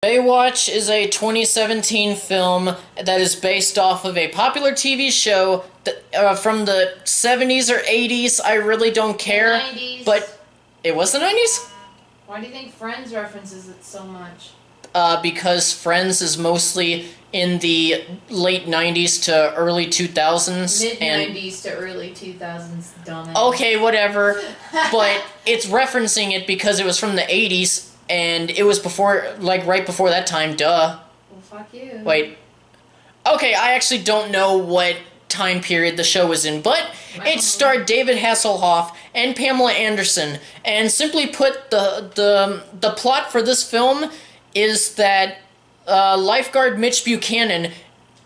Baywatch is a 2017 film that is based off of a popular TV show from the 70s or 80s. I really don't care. 90s. But it was the 90s? Why do you think Friends references it so much? Because Friends is mostly in the late 90s to early 2000s. Mid-90s to early 2000s, dumbass. Okay, whatever. But it's referencing it because it was from the 80s. And it was before, like, right before that time, duh. Well, fuck you. Wait. Okay, I actually don't know what time period the show was in, but it starred David Hasselhoff and Pamela Anderson. And simply put, the plot for this film is that lifeguard Mitch Buchanan,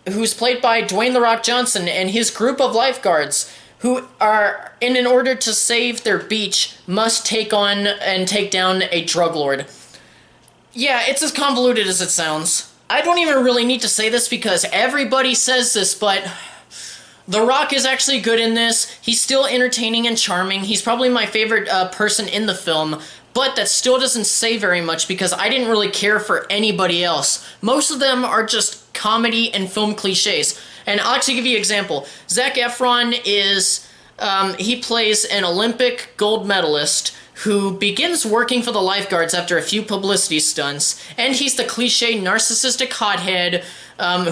who's played by Dwayne "The Rock" Johnson, and his group of lifeguards, who are, in order to save their beach, must take on and take down a drug lord. Yeah, it's as convoluted as it sounds. I don't even really need to say this because everybody says this, but The Rock is actually good in this. He's still entertaining and charming. He's probably my favorite person in the film, but that still doesn't say very much because I didn't really care for anybody else. Most of them are just comedy and film cliches. And I'll actually give you an example. Zac Efron is, he plays an Olympic gold medalist who begins working for the lifeguards after a few publicity stunts, and he's the cliche narcissistic hothead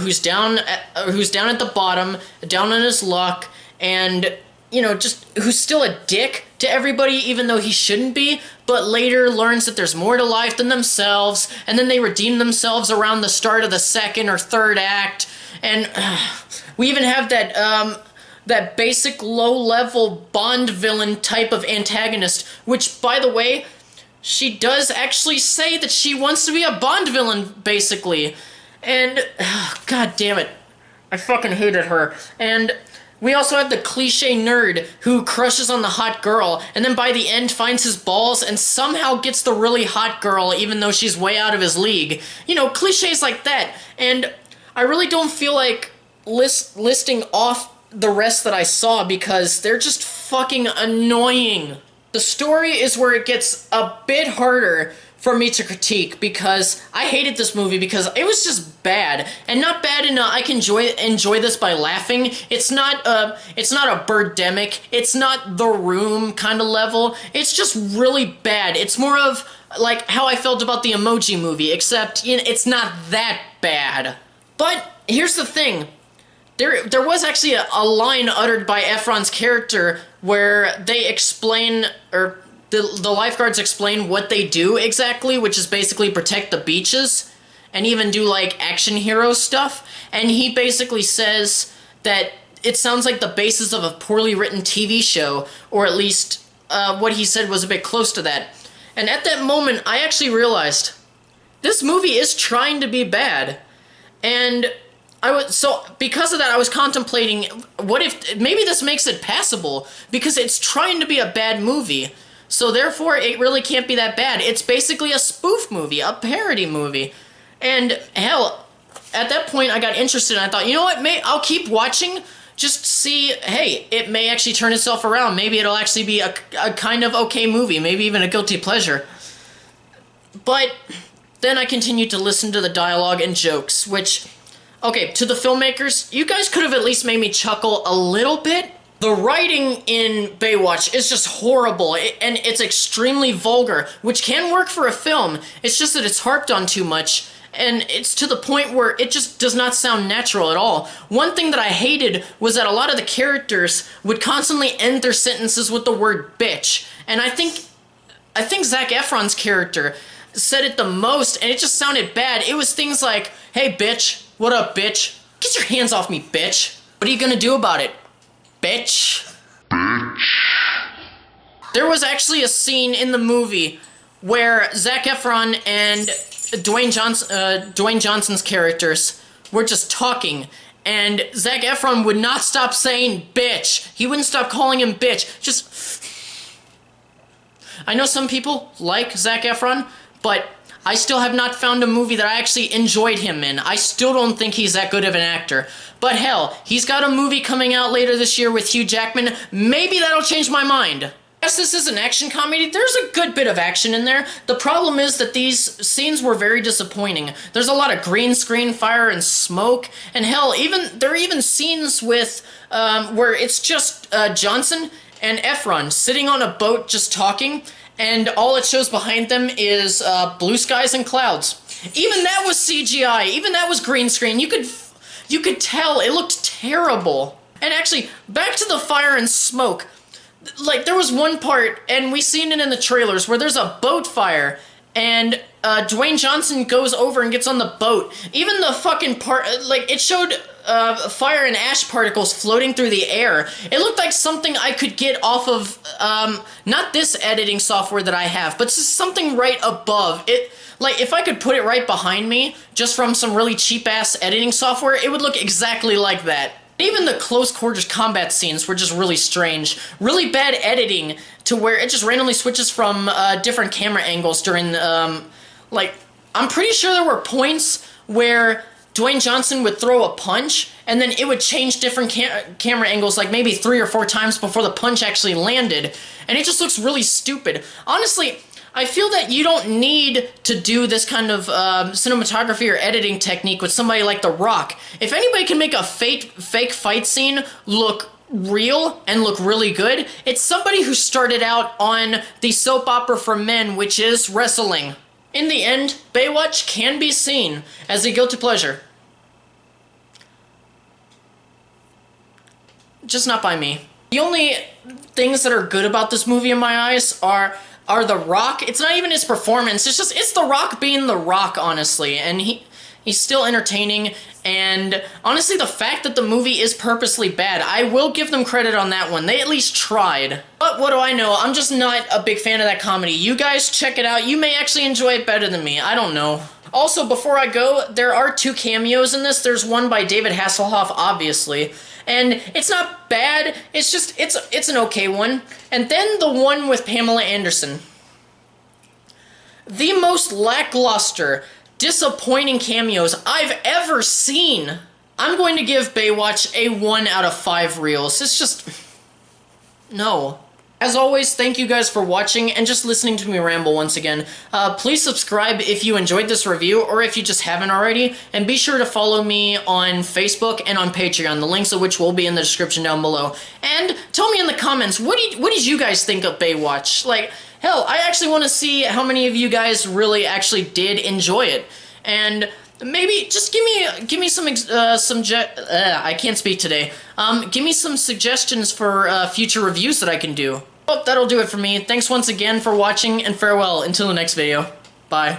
who's down at the bottom, down on his luck, and, you know, just who's still a dick to everybody even though he shouldn't be, but later learns that there's more to life than themselves, and then they redeem themselves around the start of the second or third act. And we even have that basic low-level Bond villain type of antagonist, which, by the way, she does actually say that she wants to be a Bond villain, basically. And, god damn it, I fucking hated her. And we also have the cliche nerd who crushes on the hot girl, and then by the end finds his balls and somehow gets the really hot girl even though she's way out of his league. You know, cliches like that. And I really don't feel like listing off the rest that I saw because they're just fucking annoying. The story is where it gets a bit harder for me to critique because I hated this movie because it was just bad, and not bad in I can enjoy this by laughing. It's not a Birdemic, it's not The Room kind of level. It's just really bad. It's more of like how I felt about the Emoji Movie, except, you know, it's not that bad. But here's the thing. There was actually a line uttered by Efron's character where they explain, or the lifeguards explain what they do exactly, which is basically protect the beaches and even do like action hero stuff. And he basically says that it sounds like the basis of a poorly written TV show, or at least what he said was a bit close to that. And at that moment, I actually realized this movie is trying to be bad. And so because of that, I was contemplating, what if, maybe this makes it passable, because it's trying to be a bad movie, so therefore it really can't be that bad. It's basically a spoof movie, a parody movie, and hell, at that point I got interested and I thought, you know what, I'll keep watching, just see, hey, it may actually turn itself around, maybe it'll actually be a kind of okay movie, maybe even a guilty pleasure. But then I continued to listen to the dialogue and jokes, which, okay, to the filmmakers, you guys could have at least made me chuckle a little bit. The writing in Baywatch is just horrible, and it's extremely vulgar, which can work for a film. It's just that it's harped on too much, and it's to the point where it just does not sound natural at all. One thing that I hated was that a lot of the characters would constantly end their sentences with the word bitch, and I think Zac Efron's character said it the most, and it just sounded bad. It was things like, hey bitch, what up bitch? Get your hands off me, bitch. What are you gonna do about it, bitch? There was actually a scene in the movie where Zac Efron and Dwayne Johnson's characters were just talking, and Zac Efron would not stop saying bitch. He wouldn't stop calling him bitch. Just, I know some people like Zac Efron, but I still have not found a movie that I actually enjoyed him in. I still don't think he's that good of an actor. But hell, he's got a movie coming out later this year with Hugh Jackman. Maybe that'll change my mind. Yes, this is an action comedy. There's a good bit of action in there. The problem is that these scenes were very disappointing. There's a lot of green screen fire and smoke, and hell, there are even scenes with where it's just Johnson and Efron sitting on a boat just talking, and all it shows behind them is blue skies and clouds. Even that was CGI. Even that was green screen. You could tell it looked terrible. And actually, back to the fire and smoke. Like, there was one part, and we seen it in the trailers, where there's a boat fire, and Dwayne Johnson goes over and gets on the boat. Even the fucking part, like, it showed fire and ash particles floating through the air. It looked like something I could get off of, not this editing software that I have, but just something right above. Like, if I could put it right behind me, just from some really cheap-ass editing software, it would look exactly like that. Even the close quarters combat scenes were just really strange. Really bad editing to where it just randomly switches from different camera angles during, like, I'm pretty sure there were points where Dwayne Johnson would throw a punch, and then it would change different camera angles like maybe 3 or 4 times before the punch actually landed. And it just looks really stupid. Honestly, I feel that you don't need to do this kind of cinematography or editing technique with somebody like The Rock. If anybody can make a fake fight scene look real and look really good, it's somebody who started out on the soap opera for men, which is wrestling. In the end, Baywatch can be seen as a guilty pleasure. Just not by me. The only things that are good about this movie in my eyes are The Rock. It's not even his performance, it's The Rock being The Rock, honestly, and he's still entertaining, and honestly, the fact that the movie is purposely bad, I will give them credit on that one. They at least tried. But what do I know? I'm just not a big fan of that comedy. You guys check it out. You may actually enjoy it better than me. I don't know. Also, before I go, there are 2 cameos in this. There's one by David Hasselhoff, obviously, and it's not bad. It's just, it's an okay one. And then the one with Pamela Anderson. The most lackluster, disappointing cameos I've ever seen. I'm going to give Baywatch a 1 out of 5 reels. It's just... no. As always, thank you guys for watching and just listening to me ramble once again. Please subscribe if you enjoyed this review, or if you just haven't already, and be sure to follow me on Facebook and on Patreon, the links of which will be in the description down below. And tell me in the comments, what did you guys think of Baywatch? Like, hell, I actually want to see how many of you guys really actually did enjoy it. And maybe just give me some I can't speak today. Give me some suggestions for future reviews that I can do. Well, that'll do it for me. Thanks once again for watching, and farewell until the next video. Bye.